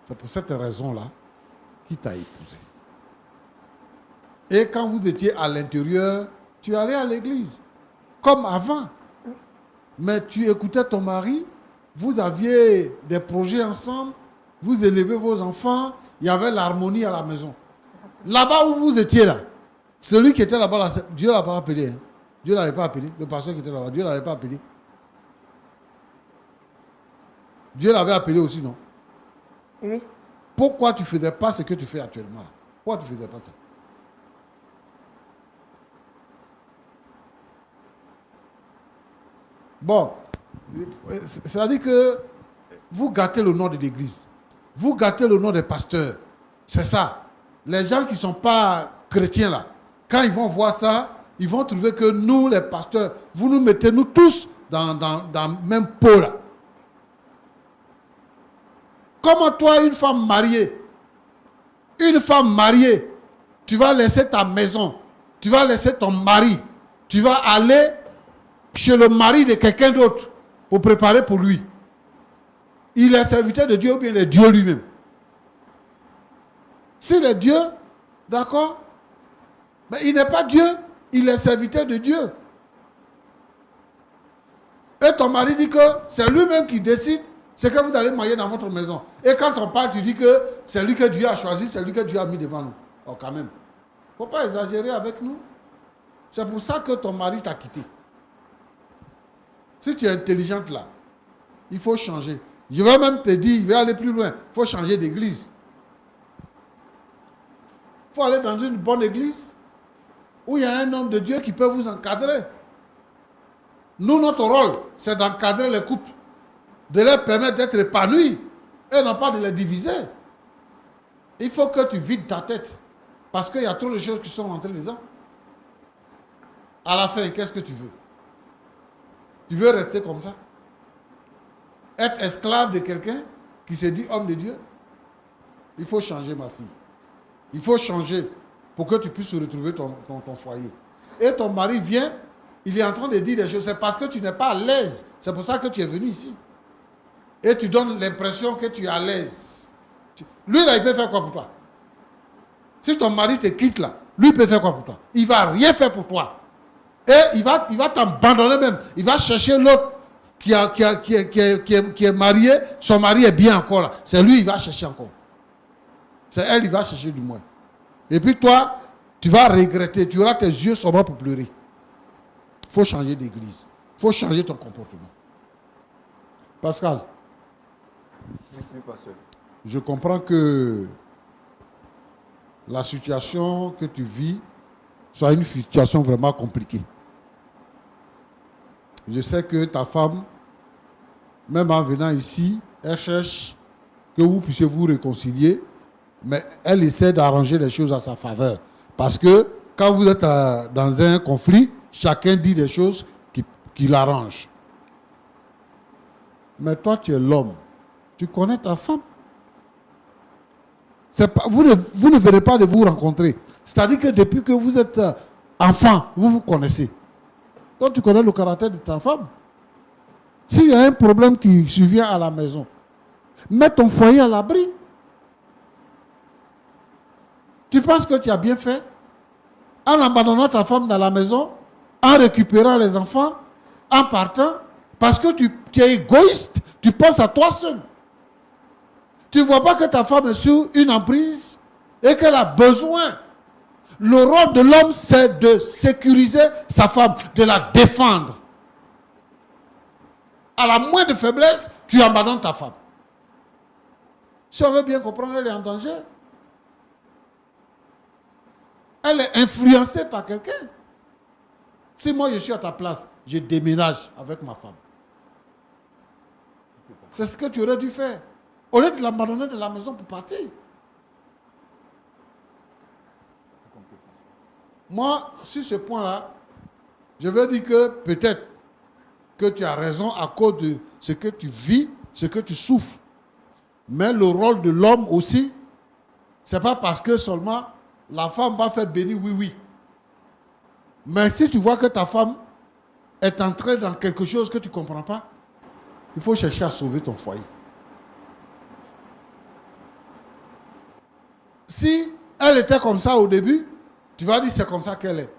C'est pour cette raison-là qu'il t'a épousé. Et quand vous étiez à l'intérieur, tu allais à l'église, comme avant. Mais tu écoutais ton mari, vous aviez des projets ensemble, vous élevez vos enfants, il y avait l'harmonie à la maison. Là-bas où vous étiez là, celui qui était là-bas, là, Dieu ne l'a pas appelé. Hein. Dieu ne l'avait pas appelé. Le pasteur qui était là-bas, Dieu ne l'avait pas appelé. Dieu l'avait appelé aussi, non? Oui. Pourquoi tu ne faisais pas ce que tu fais actuellement là? Pourquoi tu ne faisais pas ça? Bon, c'est-à-dire que vous gâtez le nom de l'église. Vous gâtez le nom des pasteurs. C'est ça. Les gens qui ne sont pas chrétiens là, quand ils vont voir ça, ils vont trouver que nous, les pasteurs, vous nous mettez nous tous dans le même pot là. Comment toi, une femme mariée, tu vas laisser ta maison, tu vas laisser ton mari, tu vas aller chez le mari de quelqu'un d'autre pour préparer pour lui. Il est serviteur de Dieu ou bien il est Dieu lui-même? S'il est Dieu, d'accord, mais il n'est pas Dieu, il est serviteur de Dieu. Et ton mari dit que c'est lui-même qui décide ce que vous allez manger dans votre maison. Et quand on parle, tu dis que c'est lui que Dieu a choisi, c'est lui que Dieu a mis devant nous. Oh, quand même. Il ne faut pas exagérer avec nous. C'est pour ça que ton mari t'a quitté. Si tu es intelligente là, il faut changer. Je vais même te dire, il va aller plus loin. Il faut changer d'église. Il faut aller dans une bonne église où il y a un homme de Dieu qui peut vous encadrer. Nous, notre rôle, c'est d'encadrer les couples, de leur permettre d'être épanouis et non pas de les diviser. Il faut que tu vides ta tête parce qu'il y a trop de choses qui sont rentrées dedans. À la fin, qu'est-ce que tu veux? Tu veux rester comme ça? Être esclave de quelqu'un qui se dit homme de Dieu? Il faut changer, ma fille. Il faut changer pour que tu puisses retrouver ton foyer. Et ton mari vient, il est en train de dire des choses. C'est parce que tu n'es pas à l'aise. C'est pour ça que tu es venu ici. Et tu donnes l'impression que tu es à l'aise. Lui, là, il peut faire quoi pour toi? Si ton mari te quitte là, lui, il peut faire quoi pour toi? Il ne va rien faire pour toi. Et il va t'abandonner même. Il va chercher l'autre qui est marié. Son mari est bien encore là. C'est lui, il va chercher encore. C'est elle, il va chercher du moins. Et puis toi, tu vas regretter. Tu auras tes yeux seulement pour pleurer. Il faut changer d'église. Il faut changer ton comportement. Pascal, je comprends que la situation que tu vis soit une situation vraiment compliquée. Je sais que ta femme, même en venant ici, elle cherche que vous puissiez vous réconcilier, mais elle essaie d'arranger les choses à sa faveur. Parce que quand vous êtes dans un conflit, chacun dit des choses qui l'arrangent. Mais toi, tu es l'homme. Tu connais ta femme. Vous ne verrez pas de vous rencontrer. C'est-à-dire que depuis que vous êtes enfant, vous vous connaissez. Donc tu connais le caractère de ta femme. S'il y a un problème qui survient à la maison, mets ton foyer à l'abri. Tu penses que tu as bien fait en abandonnant ta femme dans la maison, en récupérant les enfants, en partant, parce que tu es égoïste, tu penses à toi seul. Tu ne vois pas que ta femme est sous une emprise et qu'elle a besoin. Le rôle de l'homme, c'est de sécuriser sa femme, de la défendre. À la moindre faiblesse, tu abandonnes ta femme. Si on veut bien comprendre, elle est en danger. Elle est influencée par quelqu'un. Si moi je suis à ta place, je déménage avec ma femme. C'est ce que tu aurais dû faire. Au lieu de l'abandonner de la maison pour partir. Moi, sur ce point-là, je veux dire que peut-être que tu as raison à cause de ce que tu vis, ce que tu souffres. Mais le rôle de l'homme aussi, ce n'est pas parce que seulement la femme va faire bénir, oui. Mais si tu vois que ta femme est entrée dans quelque chose que tu ne comprends pas, il faut chercher à sauver ton foyer. Si elle était comme ça au début, tu vas dire c'est comme ça qu'elle est.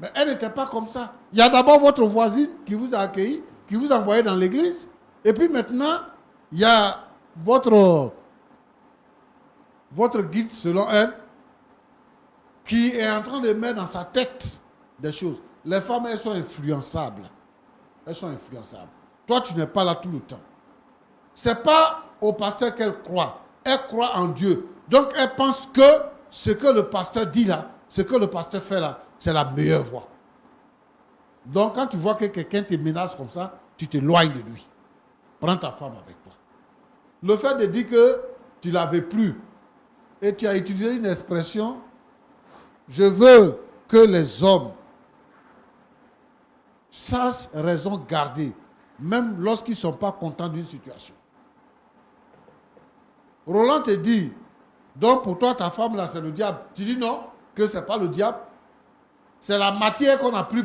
Mais elle n'était pas comme ça. Il y a d'abord votre voisine qui vous a accueilli, qui vous a envoyé dans l'église. Et puis maintenant, il y a votre guide, selon elle, qui est en train de mettre dans sa tête des choses. Les femmes, elles sont influençables. Elles sont influençables. Toi, tu n'es pas là tout le temps. Ce n'est pas au pasteur qu'elle croit. Elle croit en Dieu. Donc, elle pense que ce que le pasteur dit là, ce que le pasteur fait là, c'est la meilleure voie. Donc, quand tu vois que quelqu'un te menace comme ça, tu t'éloignes de lui. Prends ta femme avec toi. Le fait de dire que tu ne l'avais plus et tu as utilisé une expression, je veux que les hommes sachent raison garder, même lorsqu'ils ne sont pas contents d'une situation. Roland te dit, donc pour toi, ta femme là, c'est le diable. Tu dis non, que ce n'est pas le diable. C'est la matière qu'on a pris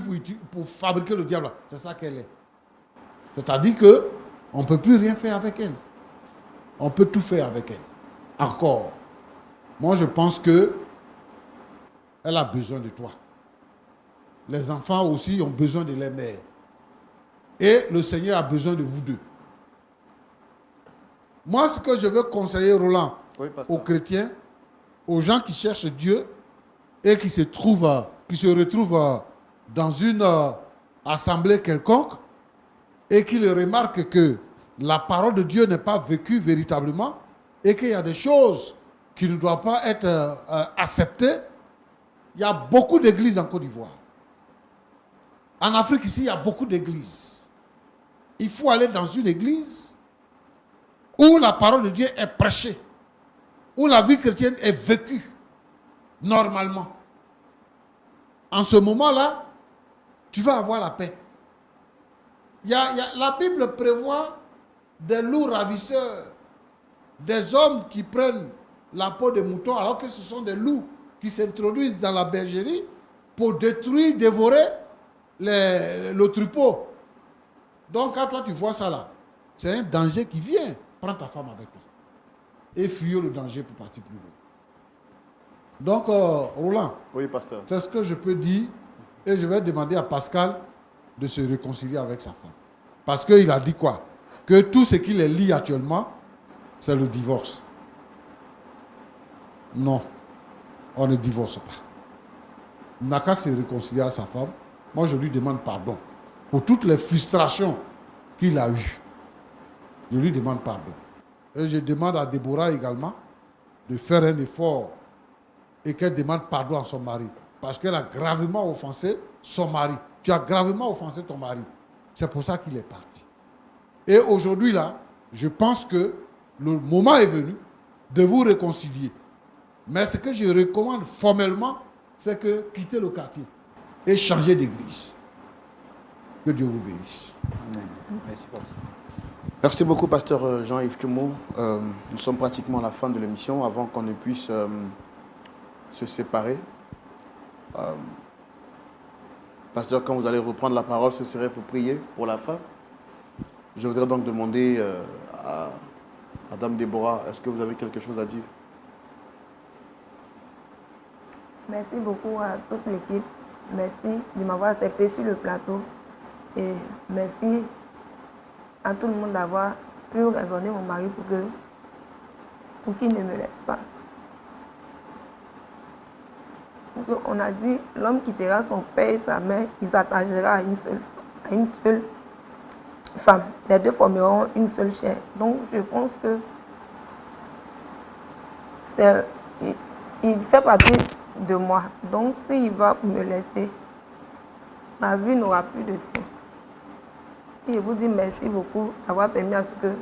pour fabriquer le diable. C'est ça qu'elle est. C'est-à-dire qu'on ne peut plus rien faire avec elle. On peut tout faire avec elle. Encore. Moi, je pense que elle a besoin de toi. Les enfants aussi ont besoin de leur mère. Et le Seigneur a besoin de vous deux. Moi, ce que je veux conseiller, Roland, aux chrétiens, aux gens qui cherchent Dieu et qui se retrouvent dans une assemblée quelconque et qui le remarquent que la parole de Dieu n'est pas vécue véritablement et qu'il y a des choses qui ne doivent pas être acceptées. Il y a beaucoup d'églises en Côte d'Ivoire. En Afrique, ici, il y a beaucoup d'églises. Il faut aller dans une église où la parole de Dieu est prêchée, où la vie chrétienne est vécue normalement. En ce moment-là, tu vas avoir la paix. La Bible prévoit des loups ravisseurs, des hommes qui prennent la peau de mouton alors que ce sont des loups qui s'introduisent dans la bergerie pour détruire, dévorer le troupeau. Donc quand toi tu vois ça là, c'est un danger qui vient. Prends ta femme avec toi et fuis le danger pour partir plus loin. Donc Roland, oui, pasteur, c'est ce que je peux dire et je vais demander à Pascal de se réconcilier avec sa femme. Parce qu'il a dit quoi? Que tout ce qui les lie actuellement, c'est le divorce. Non, on ne divorce pas. Il n'a qu'à se réconcilier à sa femme. Moi, je lui demande pardon pour toutes les frustrations qu'il a eues. Je lui demande pardon. Et je demande à Déborah également de faire un effort et qu'elle demande pardon à son mari. Parce qu'elle a gravement offensé son mari. Tu as gravement offensé ton mari. C'est pour ça qu'il est parti. Et aujourd'hui, là, je pense que le moment est venu de vous réconcilier. Mais ce que je recommande formellement, c'est que quittez le quartier et changez d'église. Que Dieu vous bénisse. Merci, pasteur. Merci beaucoup, pasteur Jean-Yves Tchoumou. Nous sommes pratiquement à la fin de l'émission. Avant qu'on ne puisse se séparer, pasteur, quand vous allez reprendre la parole, ce serait pour prier pour la fin. Je voudrais donc demander à Dame Déborah, est-ce que vous avez quelque chose à dire? Merci beaucoup à toute l'équipe. Merci de m'avoir accepté sur le plateau. Et merci à tout le monde d'avoir pu raisonner mon mari pour qu'il ne me laisse pas. On a dit, l'homme quittera son père et sa mère, il s'attachera à une seule femme. Les deux formeront une seule chair. Donc, je pense que il fait partie de moi. Donc, s'il va me laisser, ma vie n'aura plus de sens. Et je vous dis merci beaucoup d'avoir permis à ce que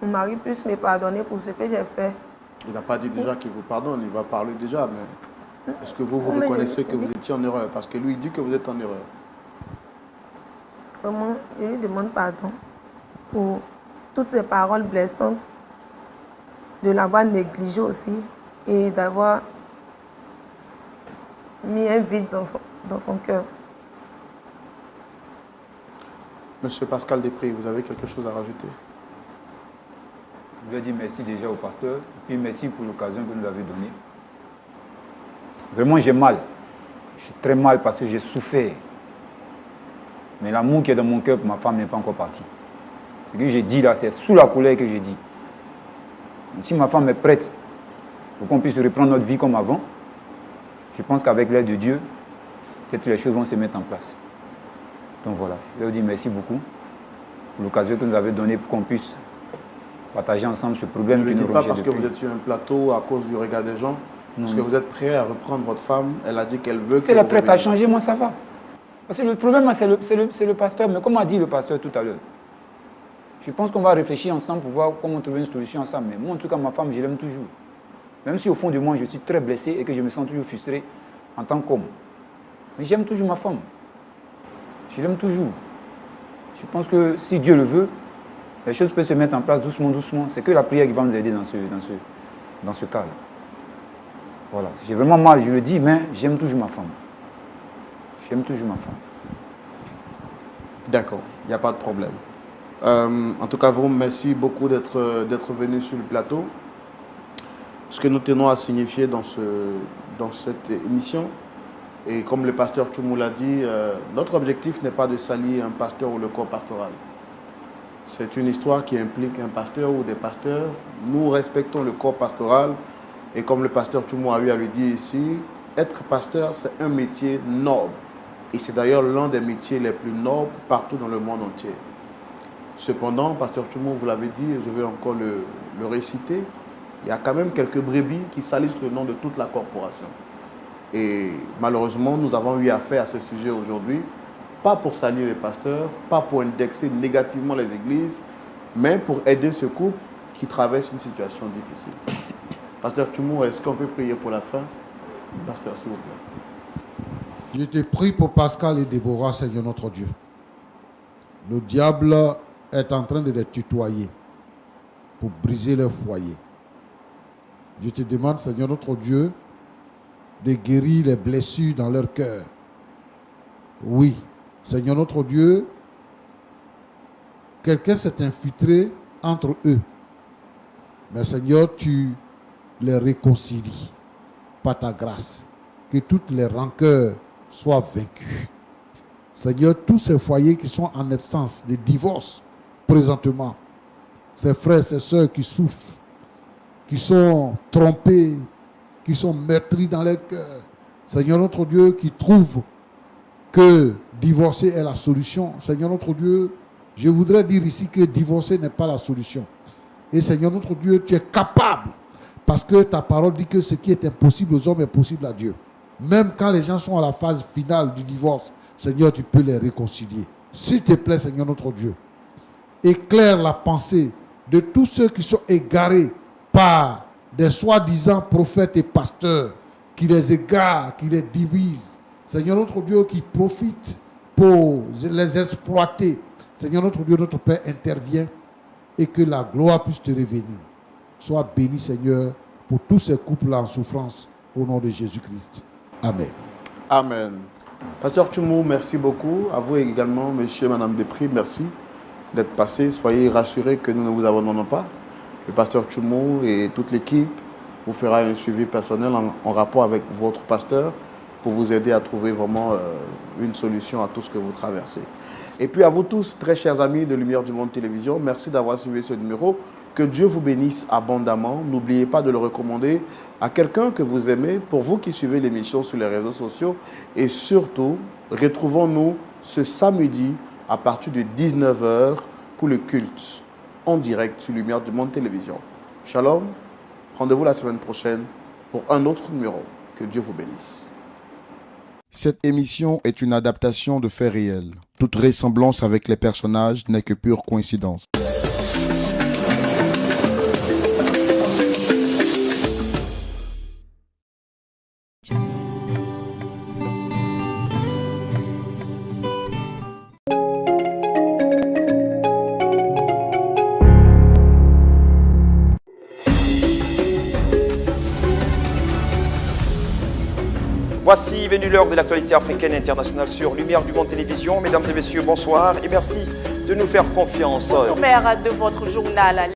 mon mari puisse me pardonner pour ce que j'ai fait. Il n'a pas dit déjà qu'il vous pardonne, il va parler déjà, mais est-ce que vous Mais reconnaissez que vous étiez en erreur? Parce que lui, il dit que vous êtes en erreur. Vraiment, je lui demande pardon pour toutes ces paroles blessantes, de l'avoir négligé aussi et d'avoir mis un vide dans son cœur. Monsieur Pascal Després, vous avez quelque chose à rajouter? Je vais dire merci déjà au pasteur, et puis merci pour l'occasion que vous nous avez donnée. Vraiment, j'ai mal. Je suis très mal parce que j'ai souffert. Mais l'amour qui est dans mon cœur pour ma femme n'est pas encore parti. Ce que j'ai dit là, c'est sous la colère que j'ai dit. Et si ma femme est prête pour qu'on puisse reprendre notre vie comme avant, je pense qu'avec l'aide de Dieu, peut-être que les choses vont se mettre en place. Donc voilà, je vais vous dire merci beaucoup pour l'occasion que nous avez donnée pour qu'on puisse partager ensemble ce problème. Ne le qui nous dites pas rongeait parce que depuis. vous êtes sur un plateau à cause du regard des gens. Parce que vous êtes prêt à reprendre votre femme. Elle a dit qu'elle veut que Si elle est vous prête à reveniez. changer, moi ça va. Parce que le problème, c'est le pasteur. Mais comme a dit le pasteur tout à l'heure, je pense qu'on va réfléchir ensemble pour voir comment trouver une solution ensemble. Mais moi, en tout cas, ma femme, je l'aime toujours. Même si au fond de moi, je suis très blessé et que je me sens toujours frustré en tant qu'homme. Mais j'aime toujours ma femme. Je l'aime toujours. Je pense que si Dieu le veut, les choses peuvent se mettre en place doucement, doucement. C'est que la prière qui va nous aider dans ce cas-là. Voilà. J'ai vraiment mal, je le dis, mais j'aime toujours ma femme. J'aime toujours ma femme. D'accord, il n'y a pas de problème. En tout cas, vous, merci beaucoup d'être venu sur le plateau. Ce que nous tenons à signifier dans cette émission, et comme le pasteur Tchoumou l'a dit, notre objectif n'est pas de salir un pasteur ou le corps pastoral. C'est une histoire qui implique un pasteur ou des pasteurs. Nous respectons le corps pastoral et comme le pasteur Tchoumou a eu à le dire ici, être pasteur, c'est un métier noble. Et c'est d'ailleurs l'un des métiers les plus nobles partout dans le monde entier. Cependant, pasteur Tchoumou, vous l'avez dit, et je vais encore le réciter, il y a quand même quelques brebis qui salissent le nom de toute la corporation. Et malheureusement, nous avons eu affaire à ce sujet aujourd'hui, pas pour salir les pasteurs, pas pour indexer négativement les églises, mais pour aider ce couple qui traverse une situation difficile. Pasteur Tchoumou, est-ce qu'on peut prier pour la fin? Pasteur, s'il vous plaît. Je te prie pour Pascal et Déborah, Seigneur notre Dieu. Le diable est en train de les tutoyer pour briser leur foyer. Je te demande, Seigneur notre Dieu, de guérir les blessures dans leur cœur. Oui, Seigneur notre Dieu, quelqu'un s'est infiltré entre eux. Mais Seigneur, tu les réconcilies par ta grâce. Que toutes les rancœurs soient vaincues. Seigneur, tous ces foyers qui sont en absence de divorce présentement, ces frères, ces sœurs qui souffrent, qui sont trompés, qui sont meurtris dans leur cœur. Seigneur notre Dieu, qui trouvent que divorcer est la solution. Seigneur notre Dieu, je voudrais dire ici que divorcer n'est pas la solution. Et Seigneur notre Dieu, tu es capable, parce que ta parole dit que ce qui est impossible aux hommes est possible à Dieu. Même quand les gens sont à la phase finale du divorce, Seigneur, tu peux les réconcilier. S'il te plaît, Seigneur notre Dieu, éclaire la pensée de tous ceux qui sont égarés par des soi-disant prophètes et pasteurs qui les égarent, qui les divisent. Seigneur notre Dieu, qui profitent pour les exploiter. Seigneur notre Dieu, notre Père, intervient et que la gloire puisse te revenir. Sois béni, Seigneur, pour tous ces couples-là en souffrance, au nom de Jésus-Christ. Amen. Amen. Pasteur Tchoumou, merci beaucoup. À vous également, monsieur et madame Després, merci d'être passés. Soyez rassurés que nous ne vous abandonnons pas. Le pasteur Tchoumou et toute l'équipe vous fera un suivi personnel en rapport avec votre pasteur pour vous aider à trouver vraiment une solution à tout ce que vous traversez. Et puis à vous tous, très chers amis de Lumière du Monde Télévision, merci d'avoir suivi ce numéro. Que Dieu vous bénisse abondamment. N'oubliez pas de le recommander à quelqu'un que vous aimez, pour vous qui suivez l'émission sur les réseaux sociaux. Et surtout, retrouvons-nous ce samedi à partir de 19h pour le culte en direct sur Lumière du Monde Télévision. Shalom, rendez-vous la semaine prochaine pour un autre numéro. Que Dieu vous bénisse. Cette émission est une adaptation de faits réels. Toute ressemblance avec les personnages n'est que pure coïncidence. Voici venu l'heure de l'actualité africaine et internationale sur Lumière du Monde Télévision. Mesdames et messieurs, bonsoir et merci de nous faire confiance. Au sommaire de votre journal.